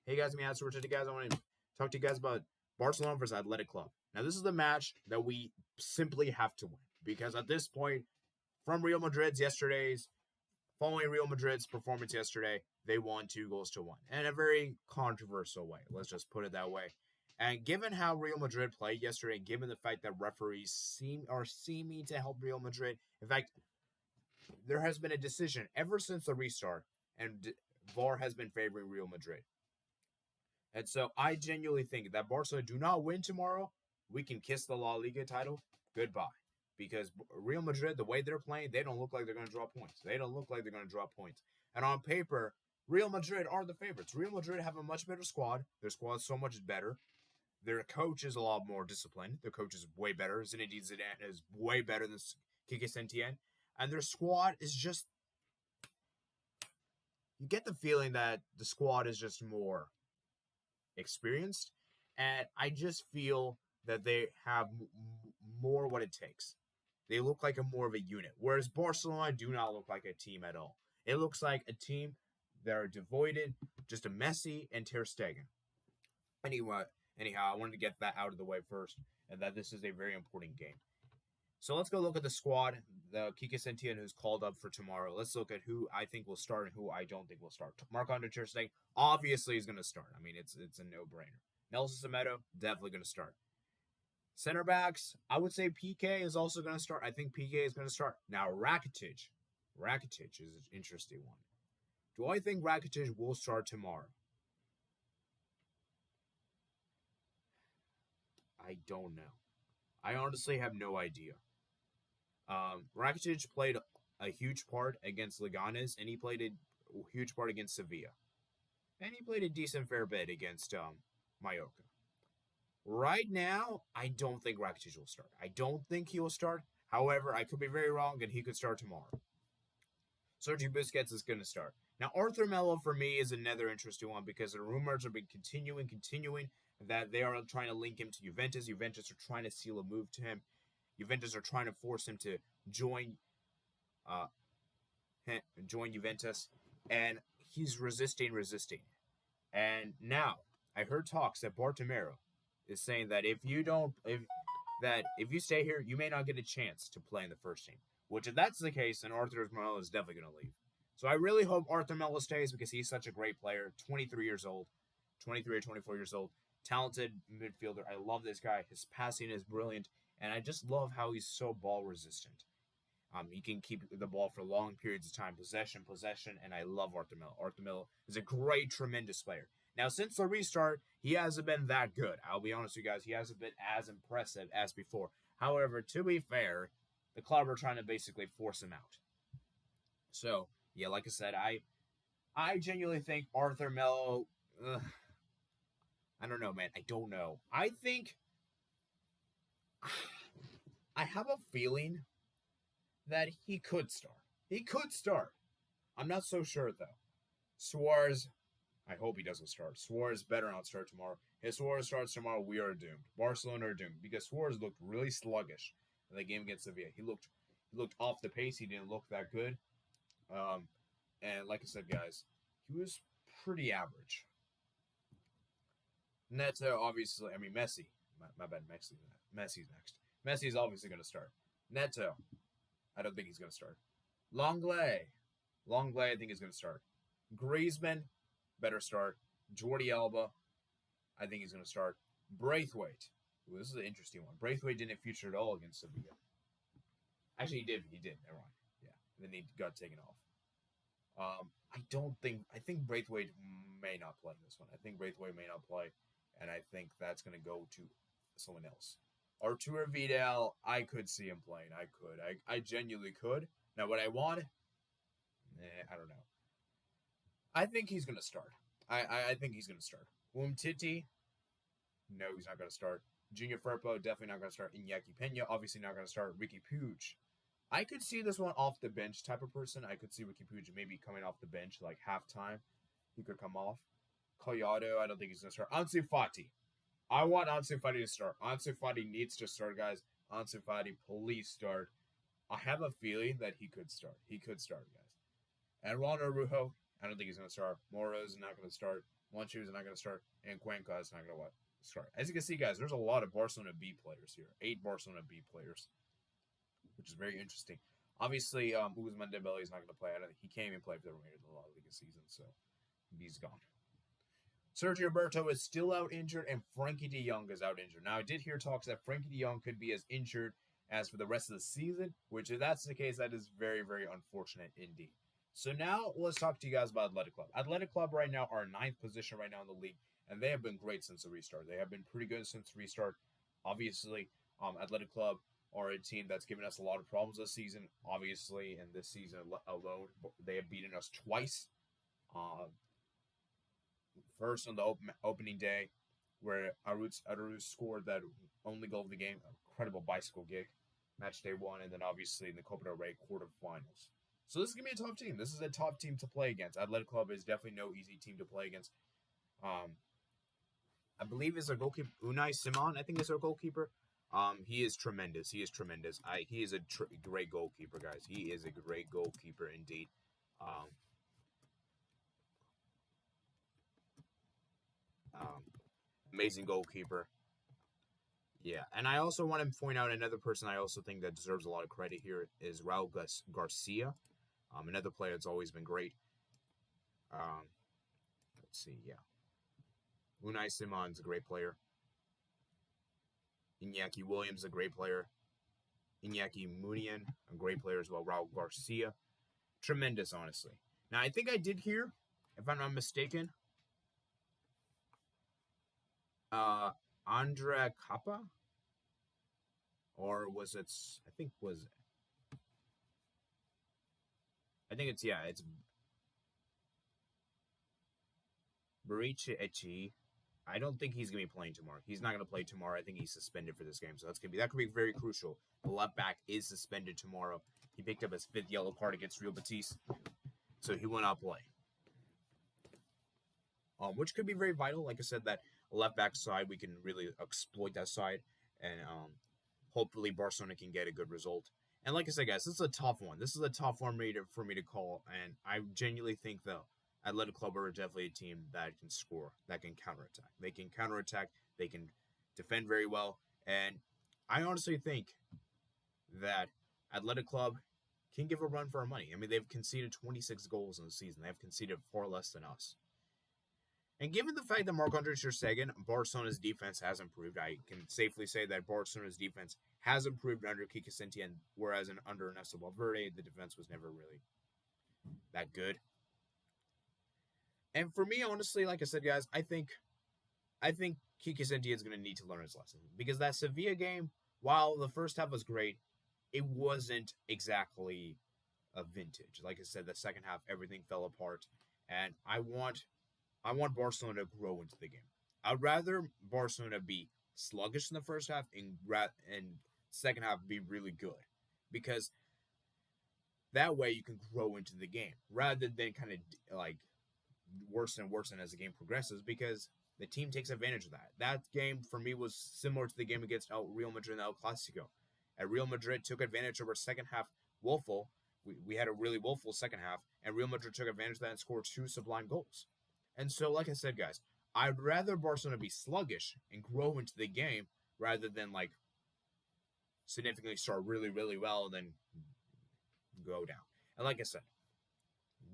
Hey guys, me answer today, guys. I want to talk to you guys about Barcelona versus Athletic Club. Now, this is the match that we simply have to win because at this point, from following Real Madrid's performance yesterday, they won 2-1 in a very controversial way. Let's just put it that way. And given how Real Madrid played yesterday, given the fact that referees are seeming to help Real Madrid, in fact, there has been a decision ever since the restart, and VAR has been favoring Real Madrid. And so I genuinely think that Barcelona do not win tomorrow, we can kiss the La Liga title goodbye. Because Real Madrid, the way they're playing, they don't look like they're going to draw points. They don't look like they're going to draw points. And on paper, Real Madrid are the favorites. Real Madrid have a much better squad. Their squad's so much better. Their coach is a lot more disciplined. Their coach is way better. Zinedine Zidane is way better than Quique Setién. And their squad is just... You get the feeling that the squad is just more experienced, and I just feel that they have more what it takes. They look like more of a unit, whereas Barcelona do not look like a team at all. It looks like a team that are devoid just a Messi and ter-stegen. Anyhow, I wanted to get that out of the way first, and that this is a very important game. So let's go look at the squad, the Quique Setién who's called up for tomorrow. Let's look at who I think will start and who I don't think will start. Marc-Andre ter Stegen obviously is going to start. I mean, it's a no-brainer. Nelson Semedo, definitely going to start. Center backs, I would say PK is also going to start. I think PK is going to start. Now, Rakitic is an interesting one. Do I think Rakitic will start tomorrow? I don't know. I honestly have no idea. Rakitic played a huge part against Leganes, and he played a huge part against Sevilla. And he played a decent fair bit against Mallorca. Right now, I don't think Rakitic will start. I don't think he will start. However, I could be very wrong, and he could start tomorrow. Sergio Busquets is going to start. Now, Arthur Melo, for me, is another interesting one because the rumors have been continuing, that they are trying to link him to Juventus. Juventus are trying to seal a move to him. Juventus are trying to force him to join Juventus, and he's resisting. And now I heard talks that Bartomeu is saying that if you stay here, you may not get a chance to play in the first team. Which, if that's the case, then Arthur Melo is definitely going to leave. So I really hope Arthur Melo stays because he's such a great player. 23 or 24 years old, talented midfielder. I love this guy. His passing is brilliant. And I just love how he's so ball resistant. He can keep the ball for long periods of time, possession, and I love Arthur Melo. Arthur Melo is a great, tremendous player. Now, since the restart, he hasn't been that good. I'll be honest with you guys, he hasn't been as impressive as before. However, to be fair, the club are trying to basically force him out. So, yeah, like I said, I genuinely think Arthur Melo, I don't know, man. I don't know. I think I have a feeling that he could start. I'm not so sure, though. Suarez, I hope he doesn't start. Suarez better not start tomorrow. If Suarez starts tomorrow, we are doomed. Barcelona are doomed because Suarez looked really sluggish in the game against Sevilla. He looked off the pace. He didn't look that good. And like I said, guys, he was pretty average. Neto, obviously, Messi. My bad, Messi's next. Messi's obviously going to start. Neto, I don't think he's going to start. Longley, I think he's going to start. Griezmann, better start. Jordi Alba, I think he's going to start. Braithwaite, this is an interesting one. Braithwaite didn't feature at all against Sevilla. Actually, he did. Never mind. Yeah, and then he got taken off. I think Braithwaite may not play this one. And I think that's going to go to someone else. Arturo Vidal, I could see him playing. I genuinely could. Now, what I want, I don't know. I think he's going to start. I think he's going to start. Umtiti, no, he's not going to start. Junior Firpo, definitely not going to start. Iñaki Peña, obviously not going to start. Ricky Puig. I could see this one off the bench type of person. I could see Ricky Puig maybe coming off the bench like halftime. He could come off. Collado, I don't think he's going to start. Ansu Fati. I want Ansu Fati to start. Ansu Fati needs to start, guys. Ansu Fati, please start. I have a feeling that he could start. Guys. And Ronald Araujo, I don't think he's going to start. Moro's not going to start. Monchu is not going to start, and Cuenca is not going to start. As you can see, guys, there's a lot of Barcelona B players here. 8 Barcelona B players, which is very interesting. Obviously, Ousmane Dembele is not going to play. He can't even play for the remainder of the La Liga season, so he's gone. Sergio Roberto is still out injured, and Frankie de Jong is out injured. Now, I did hear talks that Frankie de Jong could be as injured as for the rest of the season, which if that's the case, that is very, very unfortunate indeed. So now let's talk to you guys about Athletic Club. Athletic Club right now are 9th position right now in the league, and they have been great since the restart. They have been pretty good since the restart. Obviously, Athletic Club are a team that's given us a lot of problems this season. Obviously, in this season alone, they have beaten us twice. First on the opening day, where Aruz scored that only goal of the game, incredible bicycle gig, match day 1, and then obviously in the Copa del Rey quarterfinals. So this is going to be a tough team. This is a tough team to play against. Athletic Club is definitely no easy team to play against. I believe is our goalkeeper, Unai Simon, I think is our goalkeeper. He is tremendous. He is tremendous. He is a great goalkeeper, guys. He is a great goalkeeper indeed. Amazing goalkeeper. Yeah, and I also want to point out another person I also think that deserves a lot of credit here is Raul Garcia, another player that's always been great. Let's see, yeah. Unai Simon's a great player. Iñaki Williams, a great player. Iñaki Munian, a great player as well. Raul Garcia, tremendous, honestly. Now, I think I did hear, if I'm not mistaken, Andrea Kappa, or was it? I think it's Barichi Echi. I don't think he's gonna be playing tomorrow. He's not gonna play tomorrow. I think he's suspended for this game, so that could be very crucial. The left back is suspended tomorrow. He picked up his 5th yellow card against Real Betis, so he will not play. Which could be very vital. Like I said, that left back side, we can really exploit that side, and hopefully Barcelona can get a good result. And like I said, guys, this is a tough one. This is a tough one for me to call, and I genuinely think the Athletic Club are definitely a team that can score, that can counterattack. They can counterattack, they can defend very well, and I honestly think that Athletic Club can give a run for our money. I mean, they've conceded 26 goals in the season. They've conceded far less than us. And given the fact that Marc-Andre ter-Stegen, Barcelona's defense has improved, I can safely say that Barcelona's defense has improved under Quique Setién, whereas under Ernesto Valverde, the defense was never really that good. And for me, honestly, like I said, guys, I think Quique Setién is going to need to learn his lesson, because that Sevilla game, while the first half was great, it wasn't exactly a vintage. Like I said, the second half, everything fell apart, and I want Barcelona to grow into the game. I'd rather Barcelona be sluggish in the first half and second half be really good, because that way you can grow into the game rather than kind of like worsen and worsen as the game progresses, because the team takes advantage of that. That game for me was similar to the game against Real Madrid in El Clasico. At Real Madrid took advantage of our second half woeful. We had a really woeful second half, and Real Madrid took advantage of that and scored 2 sublime goals. And so, like I said, guys, I'd rather Barcelona be sluggish and grow into the game rather than like significantly start really, really well and then go down. And like I said,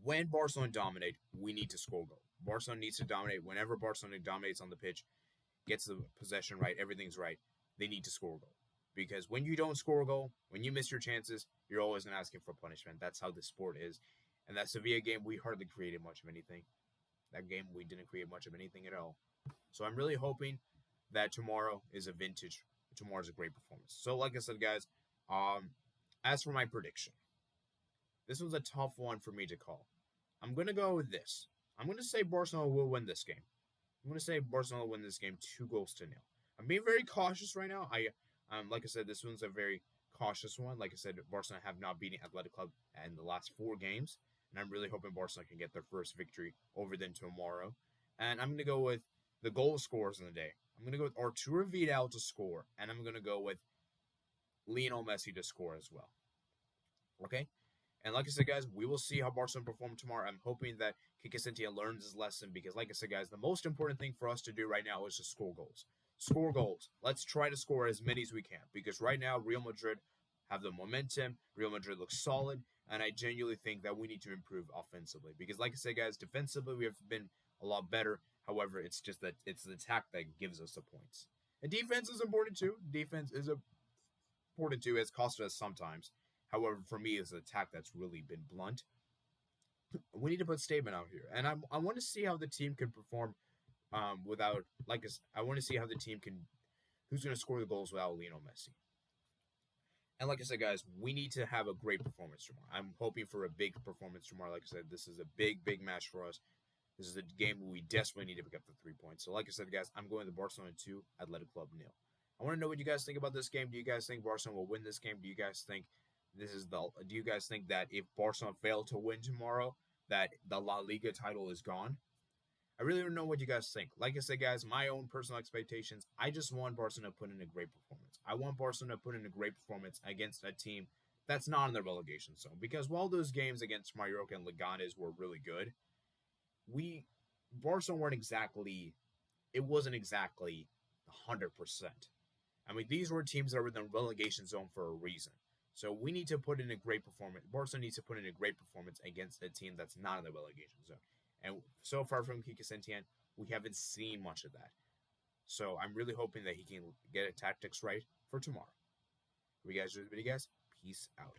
when Barcelona dominate, we need to score a goal. Barcelona needs to dominate. Whenever Barcelona dominates on the pitch, gets the possession right, everything's right, they need to score a goal. Because when you don't score a goal, when you miss your chances, you're always going to ask for punishment. That's how the sport is. And that Sevilla game, we hardly created much of anything. That game, we didn't create much of anything at all. So I'm really hoping that tomorrow is a vintage. Tomorrow's a great performance. So like I said, guys, as for my prediction, this was a tough one for me to call. I'm going to go with this. I'm going to say Barcelona will win this game. I'm going to say Barcelona will win this game 2-0. I'm being very cautious right now. Like I said, this one's a very cautious one. Like I said, Barcelona have not beaten Athletic Club in the last 4 games. And I'm really hoping Barcelona can get their first victory over them tomorrow. And I'm going to go with the goal scorers in the day. I'm going to go with Arturo Vidal to score. And I'm going to go with Lionel Messi to score as well. Okay? And like I said, guys, we will see how Barcelona perform tomorrow. I'm hoping that Kike Setien learns his lesson because, like I said, guys, the most important thing for us to do right now is to score goals. Score goals. Let's try to score as many as we can because right now, Real Madrid have the momentum. Real Madrid looks solid. And I genuinely think that we need to improve offensively because, like I said, guys, defensively we have been a lot better. However, it's just that it's the attack that gives us the points. And defense is important too. Defense is important too. It's costed us sometimes. However, for me, it's an attack that's really been blunt. We need to put statement out here, and I want to see how the team can perform without I want to see how the team can who's going to score the goals without Lionel Messi. And like I said, guys, we need to have a great performance tomorrow. I'm hoping for a big performance tomorrow. Like I said, this is a big match for us. This is a game where we desperately need to pick up the 3 points. So, like I said, guys, I'm going to Barcelona 2, Athletic Club 0. I want to know what you guys think about this game. Do you guys think Barcelona will win this game? Do you guys think Do you guys think that if Barcelona fail to win tomorrow, that the La Liga title is gone? I really don't know what you guys think. Like I said, guys, my own personal expectations, I just want Barcelona to put in a great performance. I want Barcelona to put in a great performance against a team that's not in the relegation zone. Because while those games against Mallorca and Leganes were really good, Barcelona wasn't exactly 100%. I mean, these were teams that were in the relegation zone for a reason. So we need to put in a great performance. Barcelona needs to put in a great performance against a team that's not in the relegation zone. And so far from Kike Setien, we haven't seen much of that. So I'm really hoping that he can get his tactics right for tomorrow. If you guys do this video, guys, peace out.